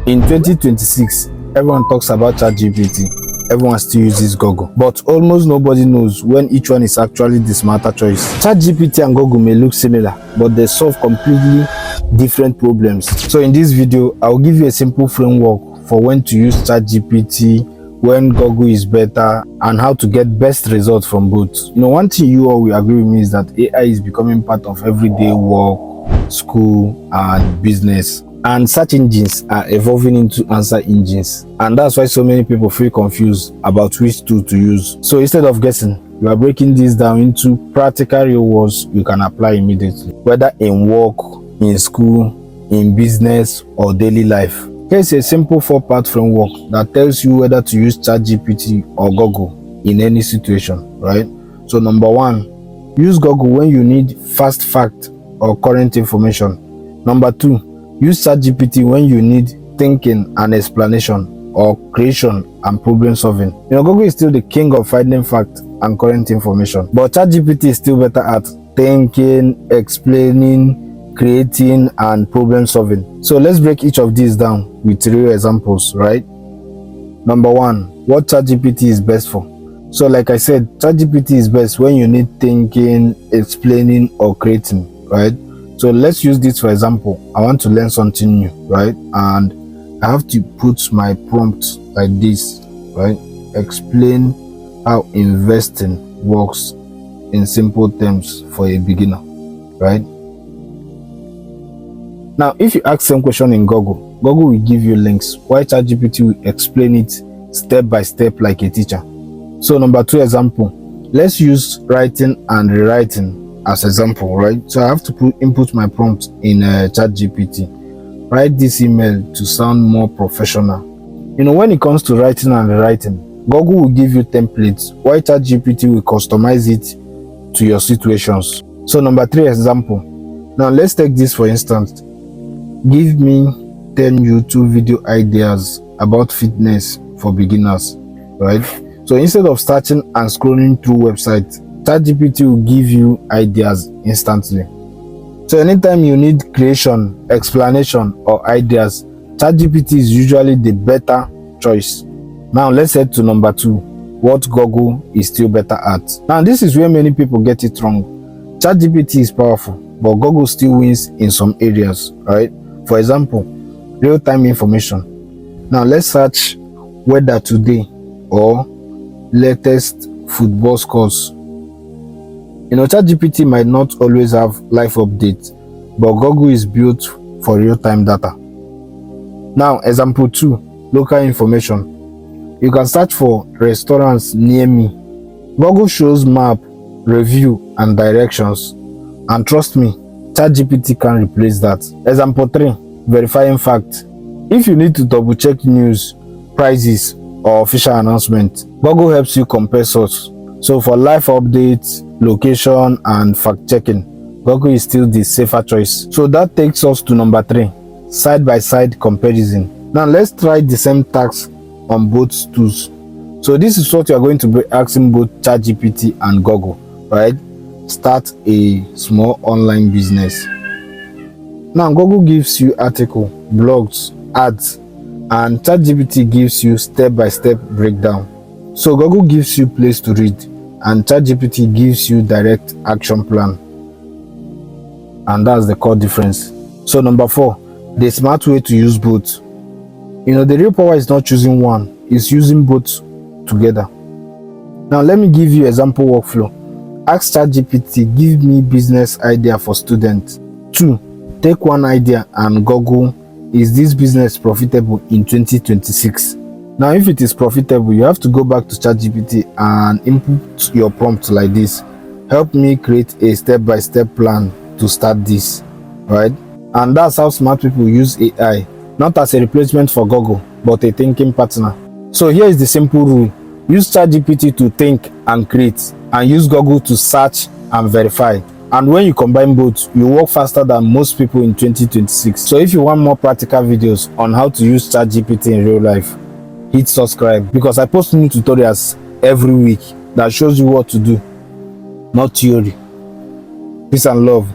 In 2026, everyone talks about ChatGPT. Everyone still uses Google, but almost nobody knows when each one is actually the smarter choice. ChatGPT and Google may look similar, but they solve completely different problems. So in this video, I'll give you a simple framework for when to use ChatGPT, when Google is better, and how to get best results from both. One thing you all will agree with me is that AI is becoming part of everyday work, school, and business. And search engines are evolving into answer engines, and that's why so many people feel confused about which tool to use. So instead of guessing, we are breaking this down into practical real words you can apply immediately, whether in work, in school, in business, or daily life. Here's a simple 4-part framework that tells you whether to use ChatGPT or Google in any situation, right? So number 1, use Google when you need fast fact or current information. Number 2, use ChatGPT when you need thinking and explanation or creation and problem solving. Google is still the king of finding fact and current information, but ChatGPT is still better at thinking, explaining, creating, and problem solving. So let's break each of these down with real examples, right? Number 1, what ChatGPT is best for. So like I said, ChatGPT is best when you need thinking, explaining, or creating, right? So let's use this for example. I want to learn something new, right? And I have to put my prompt like this, right? Explain how investing works in simple terms for a beginner, right? Now, if you ask some question in Google, Google will give you links, while ChatGPT will explain it step by step like a teacher. So number 2 example, let's use writing and rewriting as example, right? So I have to input my prompt in ChatGPT. Write this email to sound more professional. When it comes to writing and rewriting, Google will give you templates, while ChatGPT will customize it to your situations. So number 3 example. Now let's take this for instance. Give me 10 YouTube video ideas about fitness for beginners, right? So instead of starting and scrolling through websites, ChatGPT will give you ideas instantly. So anytime you need creation, explanation, or ideas, ChatGPT is usually the better choice. Now let's head to number 2, what Google is still better at. Now this is where many people get it wrong. ChatGPT is powerful, but Google still wins in some areas, right? For example, real-time information. Now let's search weather today or latest football scores. ChatGPT might not always have live updates, but Google is built for real-time data. Now, example 2, local information. You can search for restaurants near me. Google shows map, review, and directions. And trust me, ChatGPT can replace that. Example 3, verifying fact. If you need to double-check news, prices, or official announcement, Google helps you compare sources. So for live updates, location, and fact-checking, Google is still the safer choice. So that takes us to number 3, side-by-side comparison. Now let's try the same task on both tools. So this is what you are going to be asking both ChatGPT and Google, right? Start a small online business. Now Google gives you article, blogs, ads, and ChatGPT gives you step-by-step breakdown. So Google gives you place to read, and ChatGPT gives you direct action plan. And that's the core difference. So number 4, the smart way to use both. The real power is not choosing one, it's using both together. Now let me give you example workflow. Ask ChatGPT, give me business idea for students. 2, take one idea and Google, is this business profitable in 2026? Now if it is profitable, you have to go back to ChatGPT and input your prompt like this. Help me create a step-by-step plan to start this, right? And that's how smart people use AI, not as a replacement for Google, but a thinking partner. So here is the simple rule. Use ChatGPT to think and create, and use Google to search and verify. And when you combine both, you work faster than most people in 2026. So if you want more practical videos on how to use ChatGPT in real life, hit subscribe, because I post new tutorials every week that shows you what to do, not theory. Peace and love.